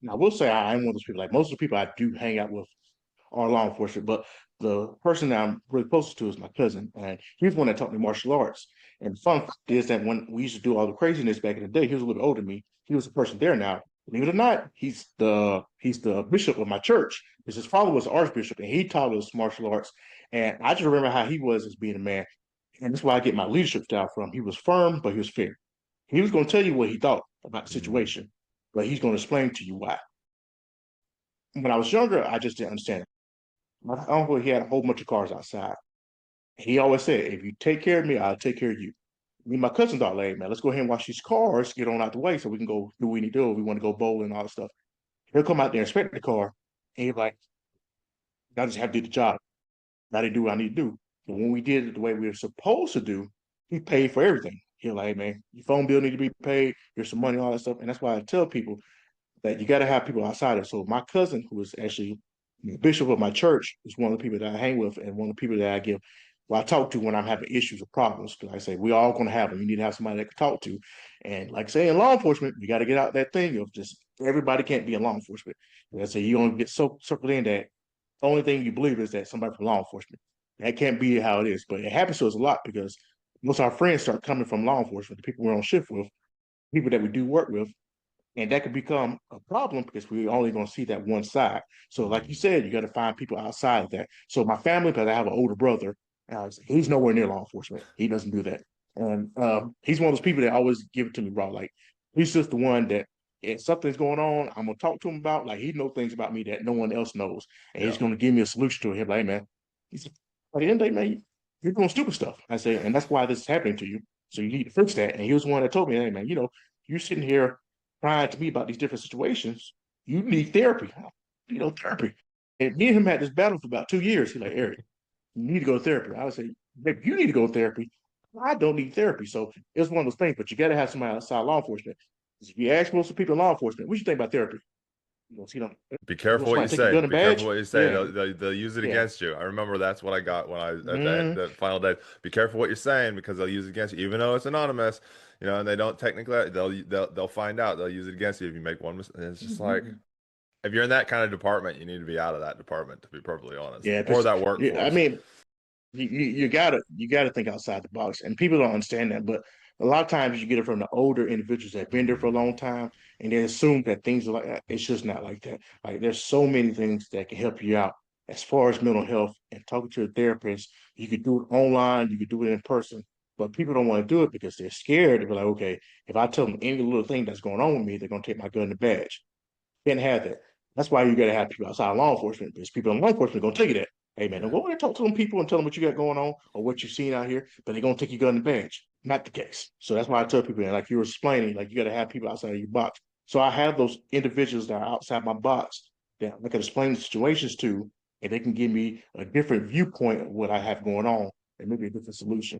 Now, I will say I am one of those people. Like most of the people I do hang out with are law enforcement, but the person that I'm really close to is my cousin, and he's the one that taught me martial arts. And the fun fact is that when we used to do all the craziness back in the day, he was a little older than me. He was the person there now. Believe it or not, he's the bishop of my church. Because his father was the archbishop, and he taught us martial arts. And I just remember how he was as being a man, and that's where I get my leadership style from. He was firm, but he was fair. He was going to tell you what he thought about the Mm, situation, but he's going to explain to you why. When I was younger, I just didn't understand it. My uncle, he had a whole bunch of cars outside. He always said, if you take care of me, I'll take care of you. Me and my cousin thought, like, man, let's go ahead and wash these cars, get on out the way so we can go do what we need to do. We want to go bowling and all that stuff. He'll come out there and inspect the car, and he's like, I just have to do the job. I didn't do what I need to do. But when we did it the way we were supposed to do, he paid for everything. He was like, hey, man, your phone bill need to be paid. Here's some money, all that stuff. And that's why I tell people that you got to have people outside of. So my cousin, who was actually the bishop of my church, is one of the people that I hang with and one of the people that I talk to when I'm having issues or problems. Because I say, we all going to have them. You need to have somebody that can talk to. And like I say, in law enforcement, you got to get out that thing of just everybody can't be in law enforcement. And I say, you only get so circled in that the only thing you believe is that somebody from law enforcement. That can't be how it is. But it happens to us a lot because most of our friends start coming from law enforcement, the people we're on shift with, people that we do work with, and that could become a problem because we're only going to see that one side. So, like you mm. said, you got to find people outside of that. So, my family, because I have an older brother, he's nowhere near law enforcement. He doesn't do that, and he's one of those people that always give it to me raw. Like he's just the one that if something's going on, I'm gonna talk to him about. Like he knows things about me that no one else knows, and he's Yeah. gonna give me a solution to it. He's like, hey, man, he's at the end of the day, man, you're doing stupid stuff. I say, and that's why this is happening to you. So you need to fix that. And he was the one that told me, hey, man, you're sitting here crying to me about these different situations. You need therapy. Therapy. And me and him had this battle for about 2 years. He's like, Eric, you need to go to therapy. I would say, maybe you need to go to therapy. I don't need therapy. So it's one of those things, but you got to have somebody outside law enforcement. If you ask most of the people in law enforcement, what you think about therapy? Be You want careful what you somebody to take your say. gun and Be careful badge? what you say. Yeah, They'll use it yeah. against you. I remember that's what I got when I at Mm-hmm. the final day. Be careful what you're saying because they'll use it against you, even though it's anonymous. And they don't technically. They'll find out. They'll use it against you if you make one mistake. It's just like if you're in that kind of department, you need to be out of that department, to be perfectly honest, Yeah, or that yeah, I workforce. mean, you gotta think outside the box, and people don't understand that. But a lot of times you get it from the older individuals that have been there for a long time, and they assume that things are like that. It's just not like that. Like there's so many things that can help you out as far as mental health and talking to a therapist. You could do it online, you could do it in person, but people don't want to do it because they're scared. They're like, okay, if I tell them any little thing that's going on with me, they're gonna take my gun and badge. Can't have that. That's why you got to have people outside law enforcement because people in law enforcement are going to tell you that. Hey, man, don't Yeah. go in and talk to them people and tell them what you got going on or what you've seen out here, but they're going to take your gun and badge. Not the case. So that's why I tell people, like you were explaining, like you got to have people outside of your box. So I have those individuals that are outside my box that I can explain the situations to, and they can give me a different viewpoint of what I have going on and maybe a different solution.